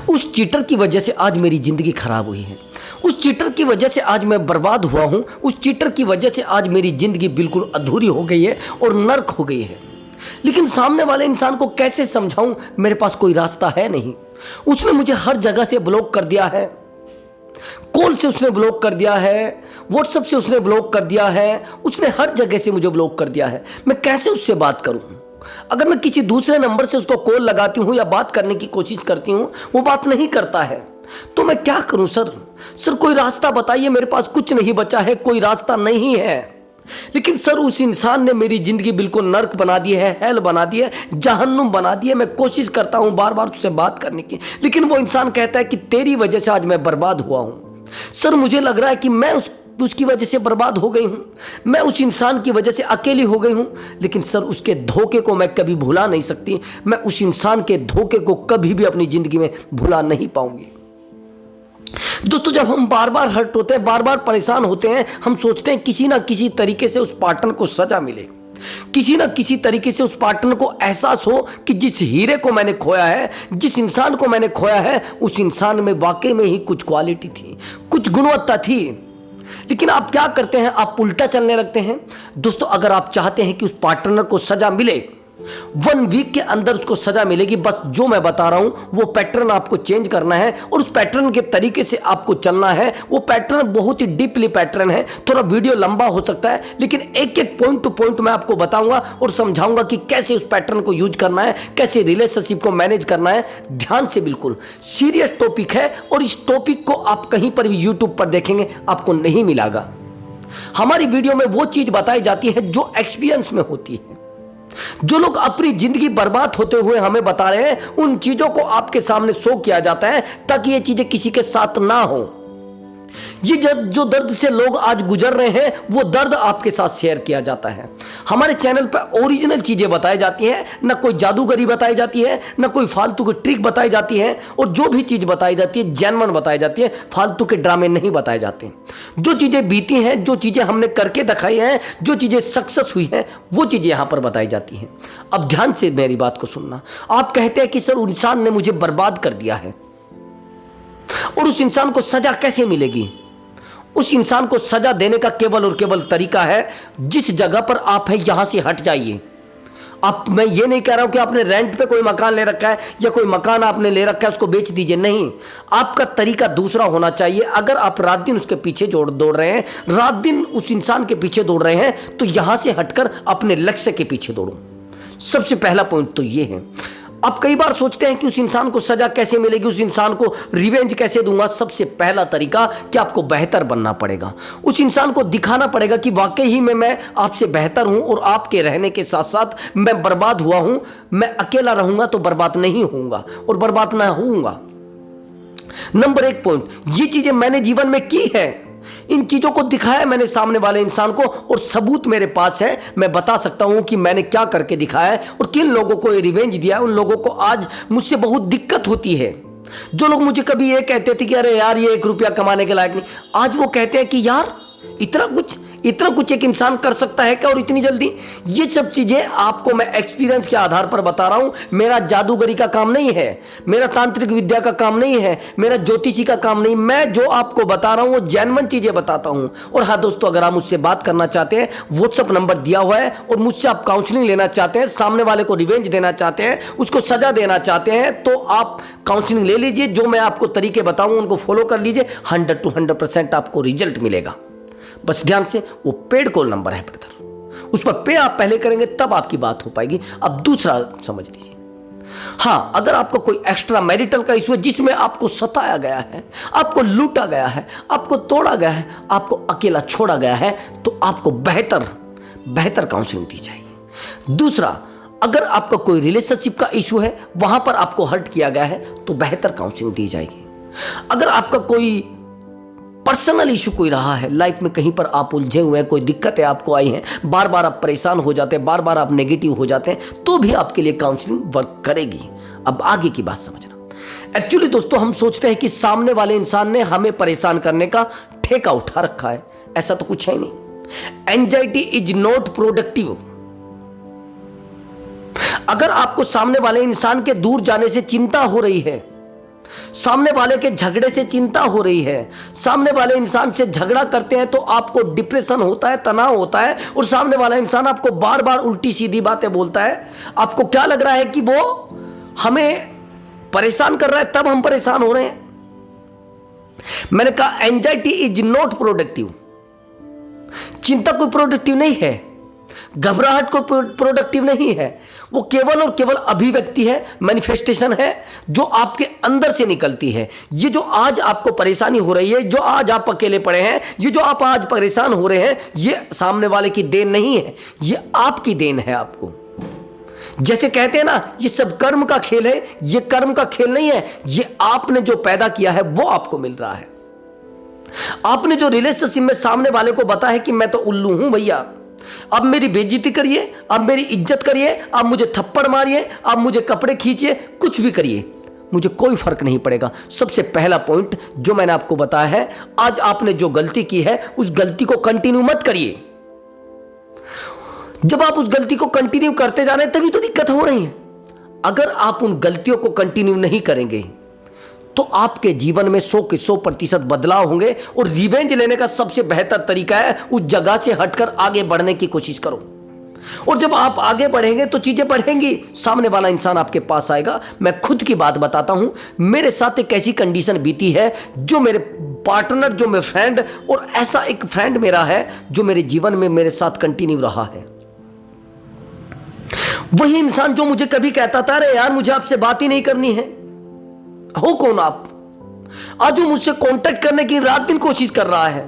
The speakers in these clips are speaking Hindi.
उस चीटर की वजह से आज मेरी ज़िंदगी खराब हुई है। उस चीटर की वजह से आज मैं बर्बाद हुआ हूँ। उस चीटर की वजह से आज मेरी ज़िंदगी बिल्कुल अधूरी हो गई है और नर्क हो गई है। लेकिन सामने वाले इंसान को कैसे समझाऊं, मेरे पास कोई रास्ता है नहीं। उसने मुझे हर जगह से ब्लॉक कर दिया है। कॉल से उसने ब्लॉक कर दिया है, व्हाट्सएप से उसने ब्लॉक कर दिया है, उसने हर जगह से मुझे ब्लॉक कर दिया है। मैं कैसे उससे बात करूं? अगर मैं किसी दूसरे नंबर से उसको कॉल लगाती हूं या बात करने की कोशिश करती हूं, वो बात नहीं करता है, तो मैं क्या करूं? सर कोई रास्ता बताइए, मेरे पास कुछ नहीं बचा है, कोई रास्ता नहीं है। लेकिन सर उस इंसान ने मेरी जिंदगी बिल्कुल नर्क बना दी है, हेल बना दी है, जहन्नुम बना दी है। मैं कोशिश करता हूं बार बार उससे बात करने की, लेकिन वो इंसान कहता है कि तेरी वजह से आज मैं बर्बाद हुआ हूं। सर मुझे लग रहा है कि मैं उसकी वजह से बर्बाद हो गई हूं, मैं उस इंसान की वजह से अकेली हो गई हूं। लेकिन सर उसके धोखे को मैं कभी भुला नहीं सकती। मैं उस इंसान के धोखे को कभी भी अपनी जिंदगी में भुला नहीं पाऊंगी। दोस्तों, जब हम बार बार हर्ट होते हैं, बार बार परेशान होते हैं, हम सोचते हैं किसी ना किसी तरीके से उस पार्टनर को सजा मिले, किसी ना किसी तरीके से उस पार्टनर को एहसास हो कि जिस हीरे को मैंने खोया है, जिस इंसान को मैंने खोया है, उस इंसान में वाकई में ही कुछ क्वालिटी थी, कुछ गुणवत्ता थी। लेकिन आप क्या करते हैं? आप उल्टा चलने लगते हैं। दोस्तों, अगर आप चाहते हैं कि उस पार्टनर को सजा मिले, 1 वीक के अंदर उसको सजा मिलेगी। बस जो मैं बता रहा हूं वो पैटर्न आपको चेंज करना है और उस पैटर्न के तरीके से आपको चलना है। वो पैटर्न बहुत ही डीपली पैटर्न है, थोड़ा वीडियो लंबा हो सकता है, लेकिन एक एक पॉइंट टू पॉइंट मैं आपको बताऊंगा और समझाऊंगा कि कैसे उस पैटर्न को यूज करना है, कैसे रिलेशनशिप को मैनेज करना है। ध्यान से, बिल्कुल सीरियस टॉपिक है और इस टॉपिक को आप कहीं पर भी यूट्यूब पर देखेंगे आपको नहीं मिलेगा। हमारी वीडियो में वो चीज बताई जाती है जो एक्सपीरियंस में होती है। जो लोग अपनी जिंदगी बर्बाद होते हुए हमें बता रहे हैं, उन चीजों को आपके सामने शो किया जाता है ताकि ये चीजें किसी के साथ ना हो। ये जो दर्द से लोग आज गुजर रहे हैं, वो दर्द आपके साथ शेयर किया जाता है। हमारे चैनल पर ओरिजिनल चीजें बताई जाती हैं, ना कोई जादूगरी बताई जाती है, ना कोई फालतू की ट्रिक बताई जाती है, और जो भी चीज बताई जाती है जेन्युइन बताई जाती है, फालतू के ड्रामे नहीं बताए जाते। जो चीजें बीती हैं, जो चीजें हमने करके दिखाई हैं, जो चीजें सक्सेस हुई हैं, वो चीजें यहां पर बताई जाती हैं। अब ध्यान से मेरी बात को सुनना। आप कहते हैं कि सर इंसान ने मुझे बर्बाद कर दिया है, और उस इंसान को सजा कैसे मिलेगी? उस इंसान को सजा देने का केवल और केवल तरीका है, जिस जगह पर आप हैं यहां से हट जाइए। मैं ये नहीं कह रहा हूं कि आपने रेंट पे कोई मकान ले रखा है या कोई मकान आपने ले रखा है उसको बेच दीजिए, नहीं। आपका तरीका दूसरा होना चाहिए। अगर आप रात दिन उसके पीछे दौड़ रहे हैं, रात दिन उस इंसान के पीछे दौड़ रहे हैं, तो यहां से हटकर अपने लक्ष्य के पीछे दौड़ो। सबसे पहला पॉइंट तो ये है। आप कई बार सोचते हैं कि उस इंसान को सजा कैसे मिलेगी, उस इंसान को रिवेंज कैसे दूंगा। सबसे पहला तरीका कि आपको बेहतर बनना पड़ेगा। उस इंसान को दिखाना पड़ेगा कि वाकई ही में मैं आपसे बेहतर हूं और आपके रहने के साथ साथ मैं बर्बाद हुआ हूं। मैं अकेला रहूंगा तो बर्बाद नहीं होऊंगा और बर्बाद ना होऊंगा। नंबर 1 पॉइंट, ये चीजें मैंने जीवन में की है, इन चीजों को दिखाया मैंने सामने वाले इंसान को, और सबूत मेरे पास है। मैं बता सकता हूं कि मैंने क्या करके दिखाया है और किन लोगों को ये रिवेंज दिया है। उन लोगों को आज मुझसे बहुत दिक्कत होती है। जो लोग मुझे कभी ये कहते थे कि अरे यार ये 1 रुपया कमाने के लायक नहीं, आज वो कहते हैं कि यार इतना कुछ एक इंसान कर सकता है क्या, और इतनी जल्दी। ये सब चीजें आपको मैं एक्सपीरियंस के आधार पर बता रहा हूं। मेरा जादूगरी का काम नहीं है, मेरा तांत्रिक विद्या का काम नहीं है, मेरा ज्योतिषी का काम नहीं। मैं जो आपको बता रहा हूं वो जेन्युइन चीजें बताता हूं। और हाँ दोस्तों, अगर आप मुझसे बात करना चाहते हैं, व्हाट्सएप नंबर दिया हुआ है, और मुझसे आप काउंसलिंग लेना चाहते हैं, सामने वाले को रिवेंज देना चाहते हैं, उसको सजा देना चाहते हैं, तो आप काउंसलिंग ले लीजिए। जो मैं आपको तरीके बताऊंगा उनको फॉलो कर लीजिए, 100 to 100% आपको रिजल्ट मिलेगा। बस ध्यान से, वो पेड कॉल नंबर है ब्रदर, उस पर पे आप पहले करेंगे तब आपकी बात हो पाएगी। अब दूसरा समझ लीजिए। हाँ, अगर आपको कोई एक्स्ट्रा मैरिटल का इशू है जिसमें आपको सताया गया है, आपको लूटा गया है, आपको तोड़ा गया है, आपको अकेला छोड़ा गया है, तो आपको बेहतर काउंसलिंग दी जाएगी। दूसरा, अगर आपका कोई रिलेशनशिप का इशू है, वहां पर आपको हर्ट किया गया है, तो बेहतर काउंसलिंग दी जाएगी। अगर आपका कोई पर्सनल इशू कोई रहा है, लाइफ में कहीं पर आप उलझे हुए हैं, कोई दिक्कतें आपको आई हैं, बार बार आप परेशान हो जाते हैं, बार बार आप नेगेटिव हो जाते हैं, तो भी आपके लिए काउंसलिंग वर्क करेगी। अब आगे की बात समझना। एक्चुअली दोस्तों, हम सोचते हैं कि सामने वाले इंसान ने हमें परेशान करने का ठेका उठा रखा है। ऐसा तो कुछ है नहीं। Anxiety is not productive. अगर आपको सामने वाले इंसान के दूर जाने से चिंता हो रही है, सामने वाले के झगड़े से चिंता हो रही है, सामने वाले इंसान से झगड़ा करते हैं तो आपको डिप्रेशन होता है, तनाव होता है, और सामने वाला इंसान आपको बार बार उल्टी सीधी बातें बोलता है, आपको क्या लग रहा है कि वो हमें परेशान कर रहा है, तब हम परेशान हो रहे हैं। मैंने कहा एंजाइटी इज नॉट प्रोडक्टिव। चिंता कोई प्रोडक्टिव नहीं है, घबराहट को प्रोडक्टिव नहीं है, वो केवल और केवल अभिव्यक्ति है, मैनिफेस्टेशन है जो आपके अंदर से निकलती है। ये जो आज आपको परेशानी हो रही है, जो आज आप अकेले पड़े हैं, ये जो आप आज परेशान हो रहे हैं, ये सामने वाले की देन नहीं है, ये आपकी देन है। आपको जैसे कहते हैं ना, ये सब कर्म का खेल है, ये कर्म का खेल नहीं है, ये आपने जो पैदा किया है वो आपको मिल रहा है। आपने जो रिलेशनशिप में सामने वाले को बताया है कि मैं तो उल्लू हूं भैया, अब मेरी बेइज्जती करिए, अब मेरी इज्जत करिए, अब मुझे थप्पड़ मारिए, अब मुझे कपड़े खींचिए, कुछ भी करिए, मुझे कोई फर्क नहीं पड़ेगा। सबसे पहला पॉइंट जो मैंने आपको बताया है, आज आपने जो गलती की है उस गलती को कंटिन्यू मत करिए। जब आप उस गलती को कंटिन्यू करते जा रहे हैं तभी तो दिक्कत हो रही है। अगर आप उन गलतियों को कंटिन्यू नहीं करेंगे तो आपके जीवन में 100 के 100% बदलाव होंगे। और रिवेंज लेने का सबसे बेहतर तरीका है उस जगह से हटकर आगे बढ़ने की कोशिश करो। और जब आप आगे बढ़ेंगे तो चीजें बढ़ेंगी, सामने वाला इंसान आपके पास आएगा। मैं खुद की बात बताता हूं, मेरे साथ एक ऐसी कंडीशन बीती है, जो मेरे पार्टनर, जो मेरे फ्रेंड, और ऐसा एक फ्रेंड मेरा है जो मेरे जीवन में मेरे साथ कंटिन्यू रहा है। वही इंसान जो मुझे कभी कहता था अरे यार मुझे आपसे बात ही नहीं करनी है, हो कौन आप, आज वो मुझसे कांटेक्ट करने की रात दिन कोशिश कर रहा है,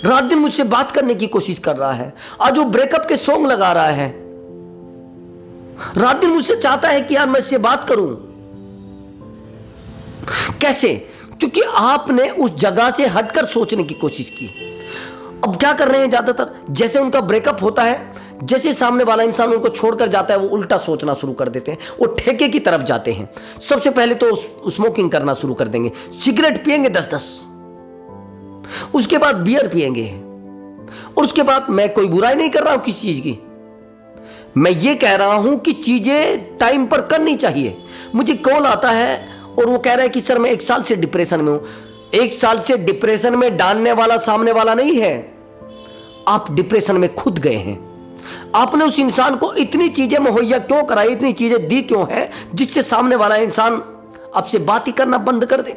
रात दिन मुझसे बात करने की कोशिश कर रहा है। आज वो ब्रेकअप के सॉन्ग लगा रहा है, रात दिन मुझसे चाहता है कि यार मैं इससे बात करूं। कैसे? क्योंकि आपने उस जगह से हटकर सोचने की कोशिश की। अब क्या कर रहे हैं ज्यादातर, जैसे उनका ब्रेकअप होता है, जैसे सामने वाला इंसान उनको छोड़कर जाता है, वो उल्टा सोचना शुरू कर देते हैं, वो ठेके की तरफ जाते हैं। सबसे पहले तो स्मोकिंग करना शुरू कर देंगे, सिगरेट पिएंगे 10-10, उसके बाद बियर पिएंगे, और उसके बाद, मैं कोई बुराई नहीं कर रहा हूं किसी चीज की, मैं ये कह रहा हूं कि चीजें टाइम पर करनी चाहिए। मुझे कॉल आता है और वो कह रहा है कि सर मैं 1 साल से डिप्रेशन में हूं। 1 साल से डिप्रेशन में डालने वाला सामने वाला नहीं है, आप डिप्रेशन में खुद गए हैं। आपने उस इंसान को इतनी चीजें मुहैया क्यों कराई, इतनी चीजें दी क्यों है, जिससे सामने वाला इंसान आपसे बात ही करना बंद कर दे,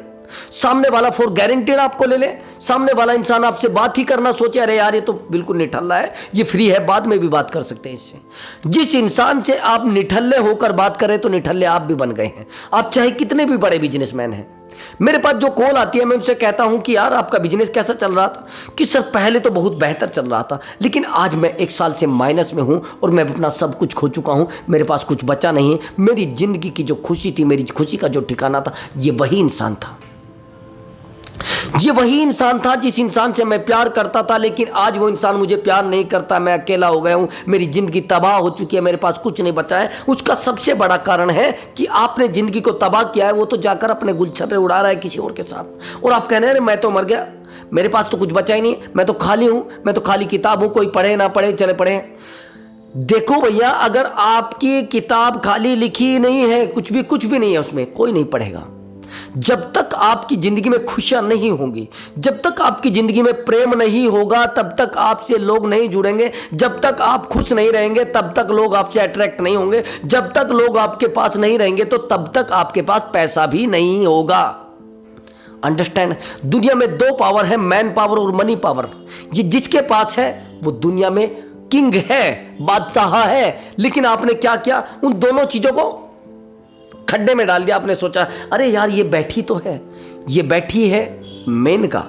सामने वाला फॉर गारंटेड आपको ले ले, सामने वाला इंसान आपसे बात ही करना सोचे अरे यार ये तो बिल्कुल निठल्ला है, ये फ्री है, बाद में भी बात कर सकते हैं इससे। जिस इंसान से आप निठल्ले होकर बात करें तो निठल्ले आप भी बन गए हैं, आप चाहे कितने भी बड़े बिजनेसमैन हैं। मेरे पास जो कॉल आती है मैं उनसे कहता हूं कि यार आपका बिजनेस कैसा चल रहा था, कि सर पहले तो बहुत बेहतर चल रहा था, लेकिन आज मैं 1 साल से माइनस में हूं और मैं अपना सब कुछ खो चुका हूं, मेरे पास कुछ बचा नहीं है। मेरी जिंदगी की जो खुशी थी, मेरी खुशी का जो ठिकाना था, ये वही इंसान था, ये वही इंसान था जिस इंसान से मैं प्यार करता था, लेकिन आज वो इंसान मुझे प्यार नहीं करता, मैं अकेला हो गया हूं, मेरी जिंदगी तबाह हो चुकी है, मेरे पास कुछ नहीं बचा है। उसका सबसे बड़ा कारण है कि आपने जिंदगी को तबाह किया है, वो तो जाकर अपने गुलछर्रे उड़ा रहा है किसी और के साथ, और आप कह रहे हैं मैं तो मर गया, मेरे पास तो कुछ बचा ही नहीं, मैं तो खाली हूं, मैं तो खाली किताब हूं, कोई पढ़े ना पढ़े चले पढ़े। देखो भैया, अगर आपकी किताब खाली लिखी नहीं है, कुछ भी नहीं है उसमें, कोई नहीं पढ़ेगा। जब तक आपकी जिंदगी में खुशियां नहीं होंगी, जब तक आपकी जिंदगी में प्रेम नहीं होगा, तब तक आपसे लोग नहीं जुड़ेंगे। जब तक आप खुश नहीं रहेंगे तब तक लोग आपसे अट्रैक्ट नहीं होंगे। जब तक लोग आपके पास नहीं रहेंगे तो तब तक आपके पास पैसा भी नहीं होगा। अंडरस्टैंड? दुनिया में 2 पावर है, मैन पावर और मनी पावर। ये जिसके पास है वो दुनिया में किंग है, बादशाह है। लेकिन आपने क्या किया, उन दोनों चीजों को खड्डे में डाल दिया। आपने सोचा अरे यार ये बैठी तो है, ये बैठी है मेन का,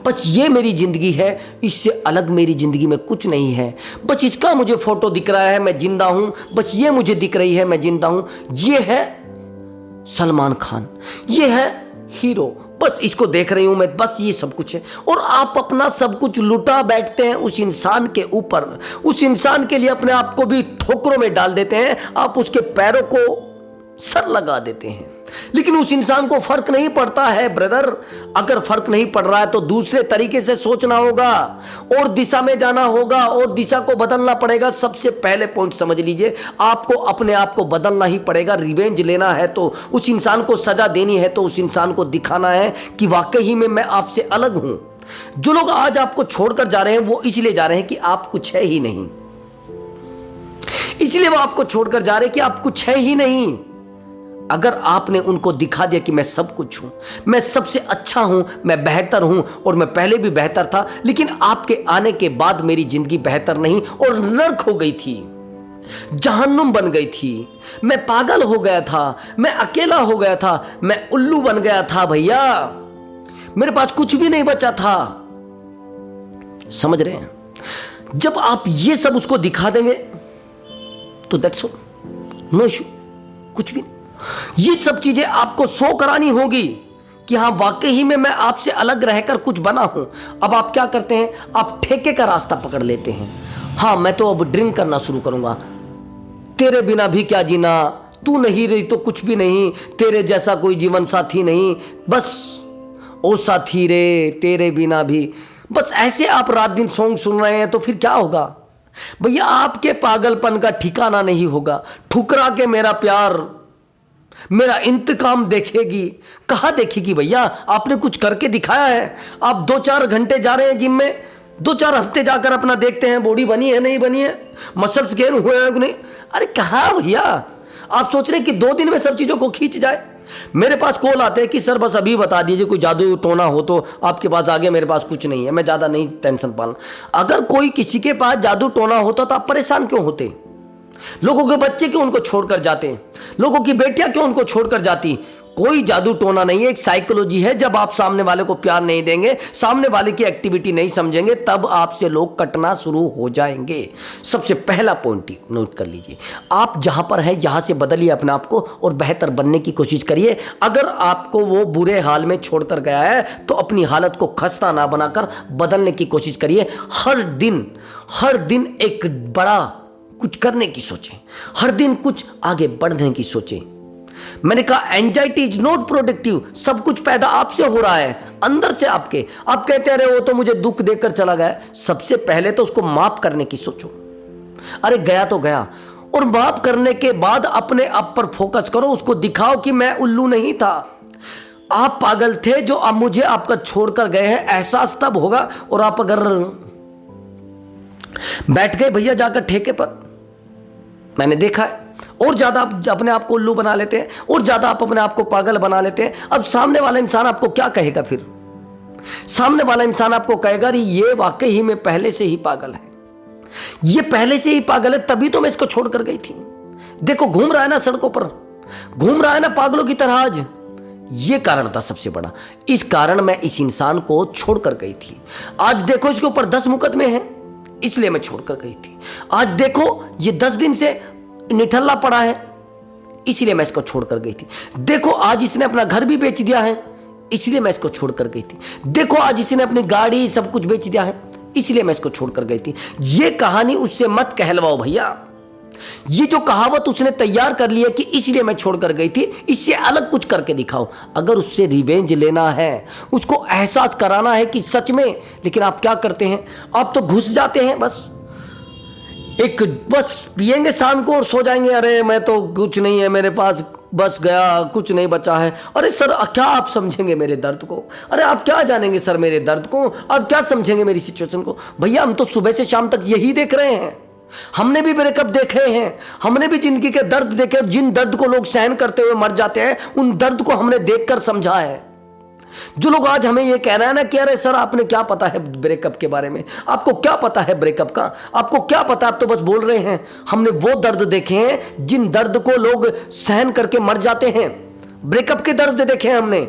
बस ये मेरी जिंदगी है, इससे अलग मेरी जिंदगी में कुछ नहीं है, बस इसका मुझे फोटो दिख रहा है मैं जिंदा हूं, बस ये मुझे दिख रही है मैं जिंदा हूं, ये है सलमान खान, ये है हीरो, बस इसको देख रही हूं मैं, बस ये सब कुछ है। और आप अपना सब कुछ लुटा बैठते हैं उस इंसान के ऊपर, उस इंसान के लिए अपने आप को भी ठोकरों में डाल देते हैं, आप उसके पैरों को सर लगा देते हैं। लेकिन उस इंसान को फर्क नहीं पड़ता है ब्रदर। अगर फर्क नहीं पड़ रहा है तो दूसरे तरीके से सोचना होगा और दिशा में जाना होगा और दिशा को बदलना पड़ेगा। सबसे पहले पॉइंट समझ लीजिए, आपको अपने आप को बदलना ही पड़ेगा। रिवेंज लेना है तो, उस इंसान को सजा देनी है तो उस इंसान को दिखाना है कि वाकई में मैं आपसे अलग हूं। जो लोग आज आपको छोड़कर जा रहे हैं वो इसलिए जा रहे हैं कि आप कुछ है ही नहीं, इसलिए वो आपको छोड़कर जा रहे हैं कि आप कुछ है ही नहीं। अगर आपने उनको दिखा दिया कि मैं सब कुछ हूं, मैं सबसे अच्छा हूं, मैं बेहतर हूं और मैं पहले भी बेहतर था, लेकिन आपके आने के बाद मेरी जिंदगी बेहतर नहीं और नर्क हो गई थी, जहन्नुम बन गई थी, मैं पागल हो गया था, मैं अकेला हो गया था, मैं उल्लू बन गया था भैया, मेरे पास कुछ भी नहीं बचा था। समझ रहे हैं? जब आप ये सब उसको दिखा देंगे तो दैट्स ऑल, नो इशू, कुछ भी नहीं। ये सब चीजें आपको शो करानी होगी कि हाँ वाकई ही में मैं आपसे अलग रहकर कुछ बना हूं। अब आप क्या करते हैं? आप ठेके का रास्ता पकड़ लेते हैं। हाँ मैं तो अब ड्रिंक करना शुरू करूंगा, तेरे बिना भी क्या जीना, तू नहीं रही तो कुछ भी नहीं, तेरे जैसा कोई जीवन साथी नहीं, बस ओ साथी रे तेरे बिना भी, बस ऐसे आप रात दिन सॉन्ग सुन रहे हैं तो फिर क्या होगा भैया? आपके पागलपन का ठिकाना नहीं होगा। ठुकरा के मेरा प्यार मेरा इंतकाम देखेगी, कहां देखेगी भैया? आपने कुछ करके दिखाया है। आप 2-4 घंटे जा रहे हैं जिम में, 2-4 हफ्ते जाकर अपना देखते हैं बॉडी बनी है नहीं बनी है, मसल्स गेन हुए हैं नहीं, अरे कहां भैया? आप सोच रहे हैं कि 2 दिन में सब चीजों को खींच जाए। मेरे पास कॉल आते हैं कि सर बस अभी बता दीजिए कोई जादू टोना हो तो आपके पास, आगे मेरे पास कुछ नहीं है, मैं ज्यादा नहीं टेंशन पालना। अगर कोई किसी के पास जादू टोना होता तो आप परेशान क्यों होते? लोगों के बच्चे क्यों उनको छोड़कर जाते? लोगों की बेटियां क्यों उनको छोड़कर जाती? कोई जादू टोना नहीं है, एक साइकोलॉजी है। जब आप सामने वाले को प्यार नहीं देंगे, सामने वाले की एक्टिविटी नहीं समझेंगे, तब आपसे लोग कटना शुरू हो जाएंगे। सबसे पहला पॉइंट नोट कर लीजिए, आप जहां पर हैं यहां से बदलिए अपने आप को और बेहतर बनने की कोशिश करिए। अगर आपको वो बुरे हाल में छोड़कर गया है तो अपनी हालत को खस्ता ना बनाकर बदलने की कोशिश करिए। हर दिन एक बड़ा कुछ करने की सोचें, हर दिन कुछ आगे बढ़ने की सोचें। मैंने कहा एंजाइटी इज नॉट प्रोडक्टिव। सब कुछ पैदा आपसे हो रहा है, अंदर से आपके। आप कहते हैं अरे वो तो मुझे दुख देकर चला गया। सबसे पहले तो उसको माफ करने की सोचो। अरे गया तो गया, और माफ करने के बाद अपने आप पर फोकस करो। उसको दिखाओ कि मैं उल्लू नहीं था, आप पागल थे जो अब मुझे आपका छोड़कर गए हैं। एहसास तब होगा। और आप अगर बैठ गए भैया जाकर ठेके पर, मैंने देखा है, और ज्यादा आप अपने आप को उल्लू बना लेते हैं और ज्यादा आप अपने आप को पागल बना लेते हैं। अब सामने वाला इंसान आपको क्या कहेगा? फिर सामने वाला इंसान आपको कहेगा अरे ये वाकई ही में पहले से ही पागल है, ये पहले से ही पागल है, तभी तो मैं इसको छोड़कर गई थी। देखो घूम रहा है ना सड़कों पर, घूम रहा है ना पागलों की तरह। आज ये कारण था सबसे बड़ा, इस कारण मैं इस इंसान को छोड़कर गई थी। आज देखो इसके ऊपर 10 मुकदमे हैं, इसलिए मैं छोड़कर गई थी। आज देखो ये 10 दिन से निठल्ला पड़ा है, इसलिए मैं इसको छोड़कर गई थी। देखो आज इसने अपना घर भी बेच दिया है, इसलिए मैं इसको छोड़कर गई थी। देखो आज इसने अपनी गाड़ी सब कुछ बेच दिया है, इसलिए मैं इसको छोड़कर गई थी। ये कहानी उससे मत कहलवाओ भैया। ये जो कहावत उसने तैयार कर ली है कि इसलिए मैं छोड़कर गई थी, इससे अलग कुछ करके दिखाओ। अगर उससे रिवेंज लेना है, उसको एहसास कराना है कि सच में, लेकिन आप क्या करते हैं? आप तो घुस जाते हैं, बस पिएंगे शाम को और सो जाएंगे। अरे मैं तो कुछ नहीं है मेरे पास, बस गया, कुछ नहीं बचा है। अरे सर क्या आप समझेंगे मेरे दर्द को? अरे आप क्या जानेंगे सर मेरे दर्द को? आप क्या समझेंगे मेरी सिचुएशन को? भैया हम तो सुबह से शाम तक यही देख रहे हैं। हमने भी ब्रेकअप देखे हैं, हमने भी जिंदगी के दर्द देखे। जिन दर्द को लोग सहन करते हुए मर जाते हैं, उन दर्द को हमने देखकर समझा है। जो लोग आज हमें ये कह रहे हैं ना कि अरे सर आपने क्या पता है ब्रेकअप के बारे में, आपको क्या पता है ब्रेकअप का, आपको क्या पता, आप तो बस बोल रहे हैं। हमने वो दर्द देखे हैं जिन दर्द को लोग सहन करके मर जाते हैं। ब्रेकअप के दर्द देखे हैं हमने।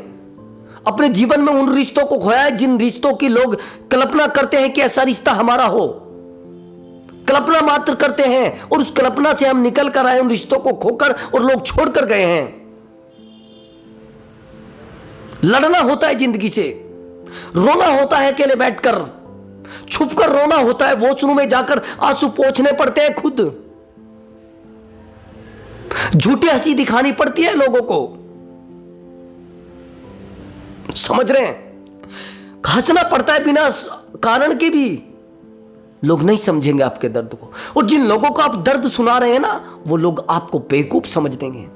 अपने जीवन में उन रिश्तों को खोया है जिन रिश्तों की लोग कल्पना करते हैं कि ऐसा रिश्ता हमारा हो, कल्पना मात्र करते हैं, और उस कल्पना से हम निकल कर आए उन रिश्तों को खोकर, और लोग छोड़कर गए हैं। लड़ना होता है जिंदगी से, रोना होता है अकेले बैठकर, छुपकर रोना होता है, वॉशरूम में जाकर आंसू पोंछने पड़ते हैं खुद, झूठी हंसी दिखानी पड़ती है लोगों को। समझ रहे हैं? हंसना पड़ता है बिना कारण के भी। लोग नहीं समझेंगे आपके दर्द को, और जिन लोगों को आप दर्द सुना रहे हैं ना, वो लोग आपको बेवकूफ समझ देंगे।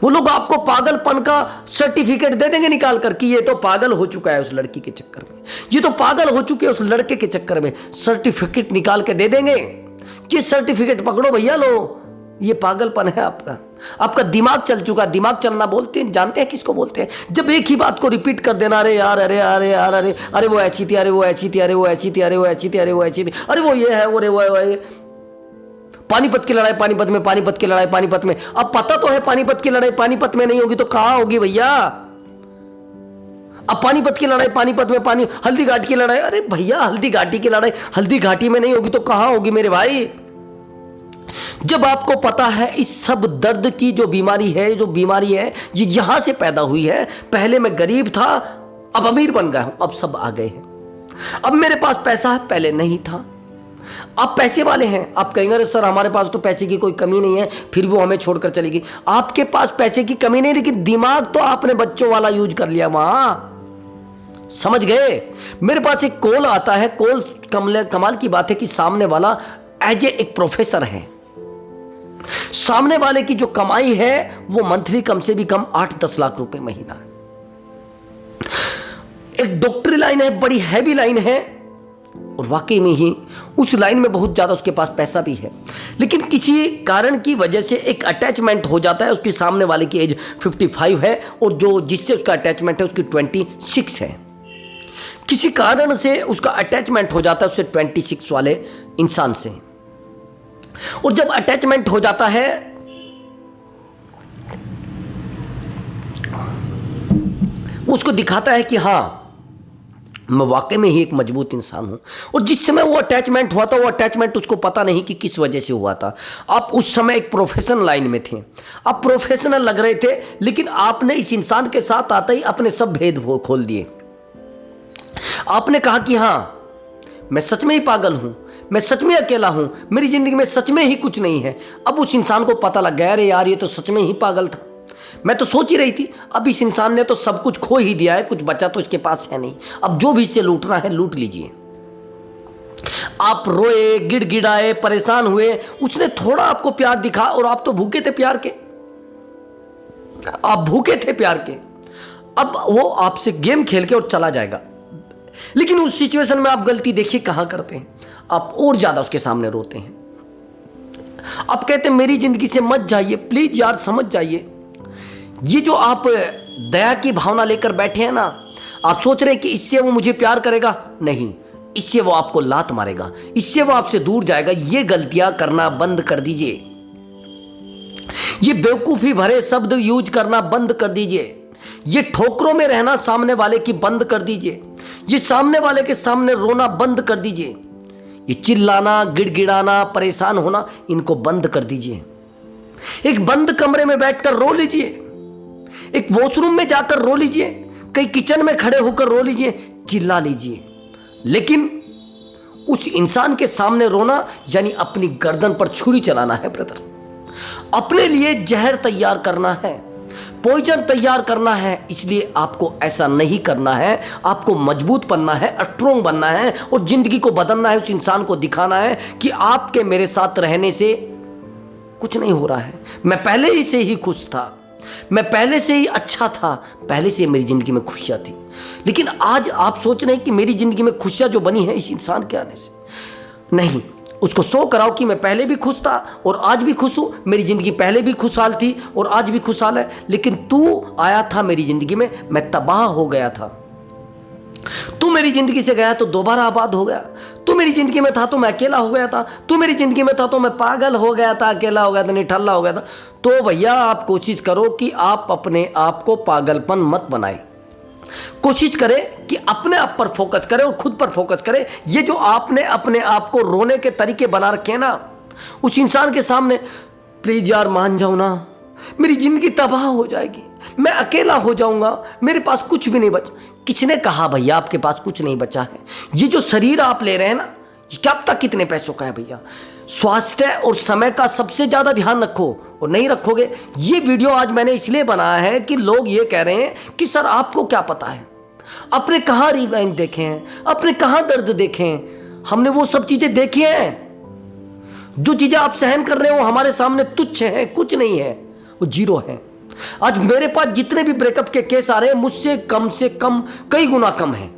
वो लोग आपको पागलपन का सर्टिफिकेट दे देंगे निकाल कर कि ये तो पागल हो चुका है उस लड़की के चक्कर में, ये तो पागल हो चुके हैं उस लड़के के चक्कर में। सर्टिफिकेट निकाल के दे देंगे कि सर्टिफिकेट पकड़ो भैया, लो, ये पागलपन है आपका। आपका दिमाग चल चुका। दिमाग चलना बोलते हैं, जानते हैं किसको बोलते हैं? जब एक ही बात को रिपीट कर देना, अरे यार, अरे अरे यार, अरे अरे वो ऐसी थी, अरे वो ऐसी थी, अरे वो ऐसी थी, अरे वो ऐसी थी, अरे वो ऐसी थी, अरे वो ये है, अरे वो पानीपत की लड़ाई, पानीपत में, पानीपत की लड़ाई, पानीपत में। अब पता तो है पानीपत की लड़ाई पानीपत में नहीं होगी तो कहां होगी भैया? अब पानीपत की लड़ाई पानीपत में, हल्दी घाटी की लड़ाई, अरे भैया हल्दी घाटी की लड़ाई हल्दी घाटी में नहीं होगी तो कहां होगी मेरे भाई? जब आपको पता है इस सब दर्द की जो बीमारी है ये यहां से पैदा हुई है। पहले मैं गरीब था, अब अमीर बन गया हूं, अब सब आ गए हैं। अब मेरे पास पैसा है, पहले नहीं था। आप पैसे वाले हैं। आप कहेंगे अरे सर हमारे पास तो पैसे की कोई कमी नहीं है, फिर वो हमें छोड़कर चलेगी। आपके पास पैसे की कमी नहीं, लेकिन दिमाग तो आपने बच्चों वाला यूज कर लिया वहां। समझ गए? मेरे पास एक कॉल आता है, कॉल कमाल की बात है कि सामने वाला एज एक प्रोफेसर है। सामने वाले की जो कमाई है वो मंथली कम से भी कम 8-10 लाख रुपए महीना है। एक डॉक्टरी लाइन है, बड़ी हैवी लाइन है, और वाकई में ही उस लाइन में बहुत ज्यादा उसके पास पैसा भी है, लेकिन किसी कारण की वजह से एक अटैचमेंट हो जाता है। उसके सामने वाले की एज 55 है और जो जिससे उसका अटैचमेंट है उसकी 26 है। किसी कारण से उसका अटैचमेंट हो जाता है उससे 26 वाले इंसान से। और जब अटैचमेंट हो जाता है वो उसको दिखाता है कि हां मैं वाकई में ही एक मजबूत इंसान हूं। और जिस समय वो अटैचमेंट हुआ था, वो अटैचमेंट उसको पता नहीं कि किस वजह से हुआ था। आप उस समय एक प्रोफेशनल लाइन में थे, आप प्रोफेशनल लग रहे थे, लेकिन आपने इस इंसान के साथ आते ही अपने सब भेद खोल दिए। आपने कहा कि हां मैं सच में ही पागल हूं, मैं सच में अकेला हूं, मेरी जिंदगी में सच में ही कुछ नहीं है। अब उस इंसान को पता लग गया, अरे यार ये तो सच में ही पागल था, मैं तो सोच ही रही थी। अब इस इंसान ने तो सब कुछ खो ही दिया है, कुछ बचा तो इसके पास है नहीं। अब जो भी इससे लूटना है लूट लीजिए। आप रोए, गिड़गिड़ाए, परेशान हुए, उसने थोड़ा आपको प्यार दिखा और आप तो भूखे थे प्यार के, आप भूखे थे प्यार के। अब वो आपसे गेम खेल के और चला जाएगा। लेकिन उस सिचुएशन में आप गलती देखिए कहां करते हैं, आप और ज्यादा उसके सामने रोते हैं। आप कहते हैं मेरी जिंदगी से मत जाइए, प्लीज यार समझ जाइए। ये जो आप दया की भावना लेकर बैठे हैं ना, आप सोच रहे हैं कि इससे वो मुझे प्यार करेगा, नहीं, इससे वो आपको लात मारेगा, इससे वो आपसे दूर जाएगा। ये गलतियां करना बंद कर दीजिए, ये बेवकूफी भरे शब्द यूज करना बंद कर दीजिए, ये ठोकरों में रहना सामने वाले की बंद कर दीजिए, ये सामने वाले के सामने रोना बंद कर दीजिए, ये चिल्लाना, गिड़गिड़ाना, परेशान होना, इनको बंद कर दीजिए। एक बंद कमरे में बैठकर रो लीजिए, एक वॉशरूम में जाकर रो लीजिए, कहीं किचन में खड़े होकर रो लीजिए, चिल्ला लीजिए, लेकिन उस इंसान के सामने रोना यानी अपनी गर्दन पर छुरी चलाना है ब्रदर। अपने लिए जहर तैयार करना है, पॉइजन तैयार करना है। इसलिए आपको ऐसा नहीं करना है, आपको मजबूत बनना है, स्ट्रोंग बनना है और जिंदगी को बदलना है। उस इंसान को दिखाना है कि आपके मेरे साथ रहने से कुछ नहीं हो रहा है, मैं पहले ही से ही खुश था, मैं पहले से ही अच्छा था, पहले से मेरी जिंदगी में खुशियां थी। लेकिन आज आप सोच रहे हैं कि मेरी जिंदगी में खुशियां जो बनी है इस इंसान के आने से, नहीं, उसको शो कराओ कि मैं पहले भी खुश था और आज भी खुश हूं, मेरी जिंदगी पहले भी खुशहाल थी और आज भी खुशहाल है, लेकिन तू आया था मेरी जिंदगी में, मैं तबाह हो गया था। तू मेरी जिंदगी से गया तो दोबारा आबाद हो गया। तू मेरी जिंदगी में था तो मैं अकेला हो गया था, तू मेरी जिंदगी में था तो मैं पागल हो गया था, अकेला हो गया था, निठल्ला हो गया था। तो भैया आप कोशिश करो कि आप अपने आप को पागलपन मत बनाए, कोशिश करें कि अपने आप पर फोकस करें और खुद पर फोकस करें। ये जो आपने अपने आप को रोने के तरीके बना रखे हैं ना, उस इंसान के सामने, प्लीज यार मान जाओ ना, मेरी जिंदगी तबाह हो जाएगी, मैं अकेला हो जाऊंगा, मेरे पास कुछ भी नहीं बचा। किसने कहा भैया आपके पास कुछ नहीं बचा है? ये जो शरीर आप ले रहे हैं ना, क्या पता कितने पैसों का है भैया। स्वास्थ्य और समय का सबसे ज्यादा ध्यान रखो, और नहीं रखोगे। ये वीडियो आज मैंने इसलिए बनाया है कि लोग ये कह रहे हैं कि सर आपको क्या पता है, अपने कहाँ रिवाइंड देखे हैं, अपने कहाँ दर्द देखे हैं। हमने वो सब चीजें देखी हैं। जो चीजें आप सहन कर रहे हो हमारे सामने तुच्छ है, कुछ नहीं है, वो जीरो है। आज मेरे पास जितने भी ब्रेकअप के केस आ रहे हैं मुझसे कम से कम कई गुना कम है।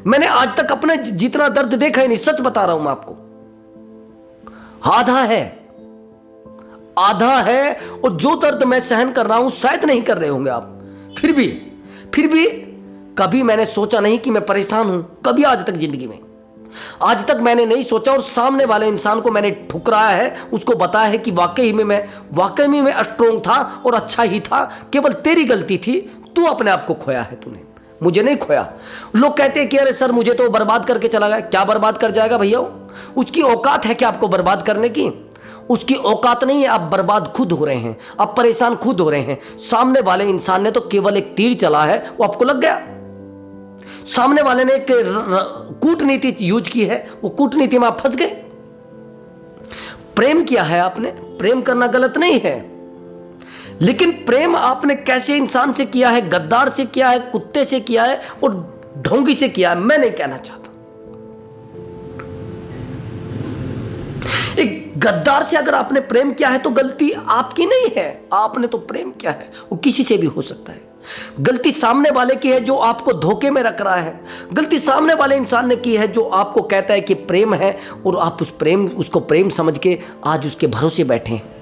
मैंने आज तक अपने जितना दर्द देखा ही नहीं, सच बता रहा हूं मैं आपको। आधा है, आधा है। और जो दर्द मैं सहन कर रहा हूं शायद नहीं कर रहे होंगे आप। फिर भी कभी मैंने सोचा नहीं कि मैं परेशान हूं, कभी आज तक जिंदगी में आज तक मैंने नहीं सोचा। और सामने वाले इंसान को मैंने ठुकराया है, उसको बताया है कि वाकई में मैं स्ट्रोंग था और अच्छा ही था, केवल तेरी गलती थी, तू अपने आप को खोया है, तूने मुझे नहीं खोया। लोग कहते हैं कि अरे सर मुझे तो बर्बाद करके चला गया। क्या बर्बाद कर जाएगा भैया? उसकी औकात है क्या आपको बर्बाद करने की? उसकी औकात नहीं है। आप बर्बाद खुद हो रहे हैं, आप परेशान खुद हो रहे हैं। सामने वाले इंसान ने तो केवल एक तीर चला है, वो आपको लग गया। सामने वाले ने एक कूटनीति यूज की है, वो कूटनीति में आप फंस गए। प्रेम किया है आपने, प्रेम करना गलत नहीं है, लेकिन प्रेम आपने कैसे इंसान से किया है? गद्दार से किया है, कुत्ते से किया है और ढोंगी से किया है। मैं नहीं कहना चाहता। एक गद्दार से अगर आपने प्रेम किया है तो गलती आपकी नहीं है, आपने तो प्रेम किया है। वो किसी से भी हो सकता है। गलती सामने वाले की है जो आपको धोखे में रख रहा है। गलती सामने वाले इंसान ने की है जो आपको कहता है कि प्रेम है और आप उसको प्रेम समझ के आज उसके भरोसे बैठे हैं।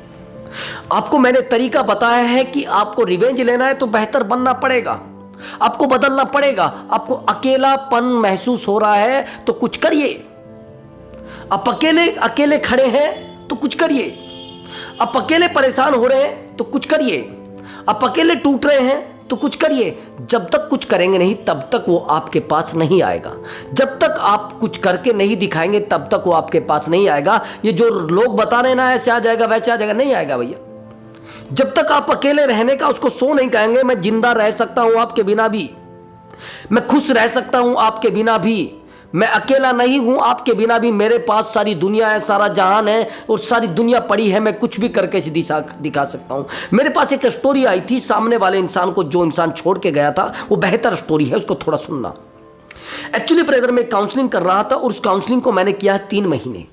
आपको मैंने तरीका बताया है कि आपको रिवेंज लेना है तो बेहतर बनना पड़ेगा, आपको बदलना पड़ेगा। आपको अकेलापन महसूस हो रहा है तो कुछ करिए। आप अकेले खड़े हैं तो कुछ करिए। आप अकेले परेशान हो रहे हैं तो कुछ करिए। आप अकेले टूट रहे हैं तो कुछ करिए। जब तक कुछ करेंगे नहीं तब तक वो आपके पास नहीं आएगा। जब तक आप कुछ करके नहीं दिखाएंगे तब तक वो आपके पास नहीं आएगा। ये जो लोग बता रहे ना ऐसे आ जाएगा वैसे आ जाएगा, नहीं आएगा भैया। जब तक आप अकेले रहने का उसको सो नहीं कहेंगे, मैं जिंदा रह सकता हूं आपके बिना भी, मैं खुश रह सकता हूं आपके बिना भी, मैं अकेला नहीं हूं आपके बिना भी, मेरे पास सारी दुनिया है, सारा जहान है और सारी दुनिया पड़ी है, मैं कुछ भी करके दिखा सकता हूं। मेरे पास एक स्टोरी आई थी सामने वाले इंसान को, जो इंसान छोड़ के गया था वो बेहतर स्टोरी है, उसको थोड़ा सुनना। एक्चुअली ब्रदर मैं काउंसलिंग कर रहा था और उस काउंसलिंग को मैंने किया 3 महीने।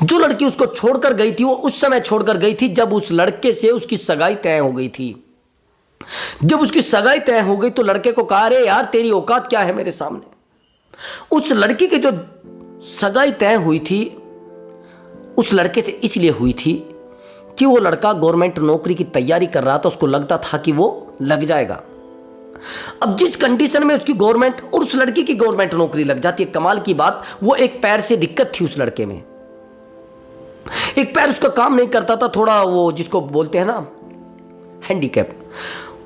जो लड़की उसको छोड़कर गई थी वो उस समय छोड़कर गई थी जब उस लड़के से उसकी सगाई तय हो गई थी। जब उसकी सगाई तय हो गई तो लड़के को कहा अरे यार तेरी औकात क्या है मेरे सामने। उस लड़की की जो सगाई तय हुई थी उस लड़के से इसलिए हुई थी कि वो लड़का गवर्नमेंट नौकरी की तैयारी कर रहा था, उसको लगता था कि वो लग जाएगा। अब जिस कंडीशन में उसकी गवर्नमेंट और उस लड़की की गवर्नमेंट नौकरी लग जाती है, कमाल की बात, वो एक पैर से दिक्कत थी उस लड़के में, एक पैर उसका काम नहीं करता था, थोड़ा वो जिसको बोलते हैं ना हैंडीकैप,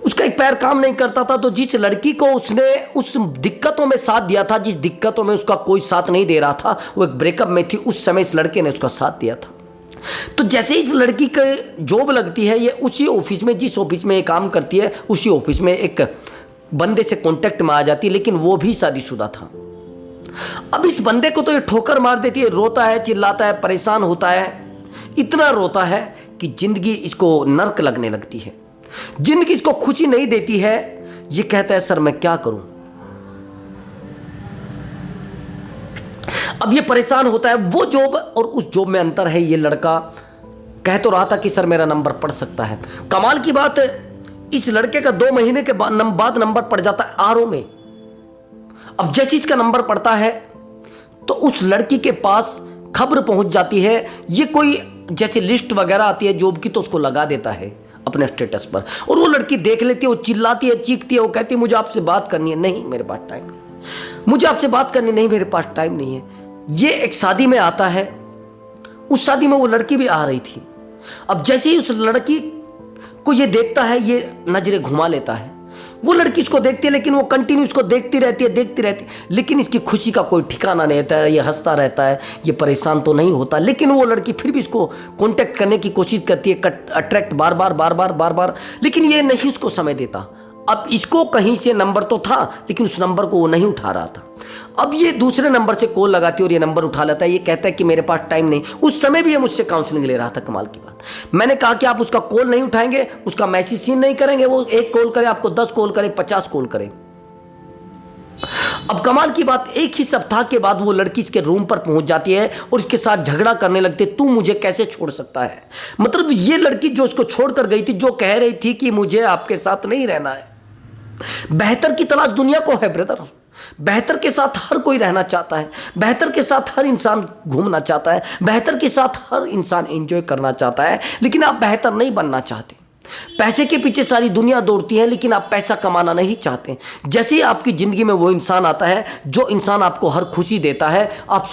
उसका एक पैर काम नहीं करता था। तो जिस लड़की को उसने उस दिक्कतों में साथ दिया था, जिस दिक्कतों में उसका कोई साथ नहीं दे रहा था, वो एक ब्रेकअप में थी, उस समय इस लड़के ने उसका साथ दिया था। तो जैसे इस लड़की की जॉब लगती है, ये उसी ऑफिस में, जिस ऑफिस में ये काम करती है उसी ऑफिस में एक बंदे से कांटेक्ट में आ जाती है, लेकिन वो भी शादीशुदा था। अब इस बंदे को तो ये ठोकर मार देती है, रोता है, चिल्लाता है, परेशान होता है, इतना रोता है कि जिंदगी इसको नर्क लगने लगती है, जिंदगी इसको खुशी नहीं देती है। ये कहता है सर मैं क्या करूं। अब ये परेशान होता है। वो जॉब और उस जॉब में अंतर है। ये लड़का कह तो रहा था कि सर मेरा नंबर पड़ सकता है। कमाल की बात है, इस लड़के का 2 महीने के बाद नंबर पड़ जाता है आरओ में। अब जैसे इसका नंबर पड़ता है तो उस लड़की के पास खबर पहुंच जाती है। ये कोई जैसे लिस्ट वगैरह आती है जॉब की तो उसको लगा देता है अपने स्टेटस पर, और वो लड़की देख लेती है, वो चिल्लाती है, चीखती है, वो कहती है मुझे आपसे बात करनी है। नहीं मेरे पास टाइम नहीं, मुझे आपसे बात करनी नहीं, मेरे पास टाइम नहीं है। ये एक शादी में आता है, उस शादी में वो लड़की भी आ रही थी। अब जैसे ही उस लड़की को ये देखता है, ये नजरें घुमा लेता है। वो लड़की इसको देखती है लेकिन वो कंटिन्यू इसको देखती रहती है, लेकिन इसकी खुशी का कोई ठिकाना नहीं रहता है। ये हंसता रहता है, ये परेशान तो नहीं होता, लेकिन वो लड़की फिर भी इसको कांटेक्ट करने की कोशिश करती है, अट्रैक्ट बार बार, लेकिन ये नहीं उसको समय देता। अब इसको कहीं से नंबर तो था लेकिन उस नंबर को वो नहीं उठा रहा था। अब ये दूसरे नंबर से कॉल लगाती है और ये नंबर उठा लेता है। ये कहता है कि मेरे पास टाइम नहीं। उस समय भी ये मुझसे काउंसलिंग ले रहा था। कमाल की बात, मैंने कहा कि आप उसका कॉल नहीं उठाएंगे, उसका मैसेज सीन नहीं करेंगे, वो 1 कॉल करे आपको 10 कॉल करे 50 कॉल करे, अब कमाल की बात, एक ही सप्ताह के बाद वो लड़की इसके रूम पर पहुंच जाती है और इसके साथ झगड़ा करने लगती है, तू मुझे कैसे छोड़ सकता है। मतलब ये लड़की जो उसको छोड़कर गई थी, जो कह रही थी कि मुझे आपके साथ नहीं रहना है। बेहतर की तलाश दुनिया को है ब्रदर। बेहतर के साथ हर कोई रहना चाहता है, बेहतर के साथ हर इंसान घूमना चाहता है, बेहतर के साथ हर इंसान एंजॉय करना चाहता है, लेकिन आप बेहतर नहीं बनना चाहते। पैसे के पीछे सारी दुनिया दौड़ती है, लेकिन आप पैसा कमाना नहीं चाहते। जैसे ही आपकी ज़िंदगी में वो इंसान आता है, जो इंसान आपको हर खुशी देता है, आप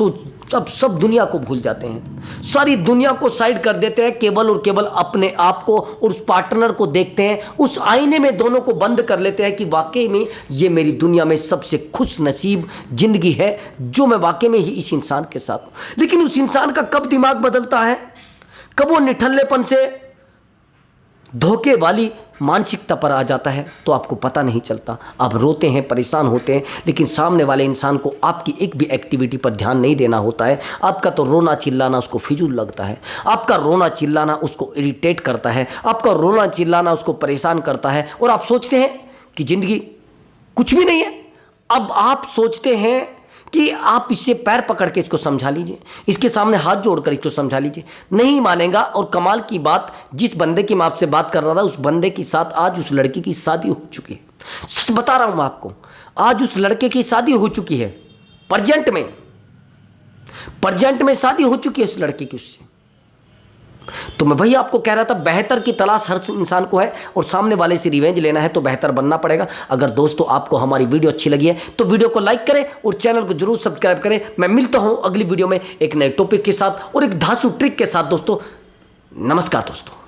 सब दुनिया को भूल जाते हैं, सारी दुनिया को साइड कर देते हैं, केवल और केवल अपने आप को और उस पार्टनर को देखते हैं। उस आईने में दोनों को बंद कर लेते हैं कि वाकई में ये मेरी दुनिया में सबसे खुश नसीब ज़िंदगी है, जो मैं वाकई में ही इस इंसान के साथ हूँ। लेकिन उस इंसान का कब दिमाग बदलता है, कब वो निठल्लेपन से धोखे वाली मानसिकता पर आ जाता है, तो आपको पता नहीं चलता। आप रोते हैं, परेशान होते हैं, लेकिन सामने वाले इंसान को आपकी एक भी एक्टिविटी पर ध्यान नहीं देना होता है। आपका तो रोना चिल्लाना उसको फिजूल लगता है, आपका रोना चिल्लाना उसको इरिटेट करता है, आपका रोना चिल्लाना उसको परेशान करता है, और आप सोचते हैं कि ज़िंदगी कुछ भी नहीं है। अब आप सोचते हैं कि आप इससे पैर पकड़ के इसको समझा लीजिए, इसके सामने हाथ जोड़कर इसको समझा लीजिए, नहीं मानेगा। और कमाल की बात, जिस बंदे की मैं आपसे बात कर रहा था, उस बंदे के साथ आज उस लड़की की शादी हो चुकी है। सच बता रहा हूं मैं आपको, आज उस लड़के की शादी हो चुकी है, प्रेजेंट में शादी हो चुकी है उस लड़के की उससे। तो मैं वही आपको कह रहा था, बेहतर की तलाश हर इंसान को है, और सामने वाले से रिवेंज लेना है तो बेहतर बनना पड़ेगा। अगर दोस्तों आपको हमारी वीडियो अच्छी लगी है तो वीडियो को लाइक करें और चैनल को जरूर सब्सक्राइब करें। मैं मिलता हूं अगली वीडियो में एक नए टॉपिक के साथ और एक धांसू ट्रिक के साथ। दोस्तों नमस्कार दोस्तों।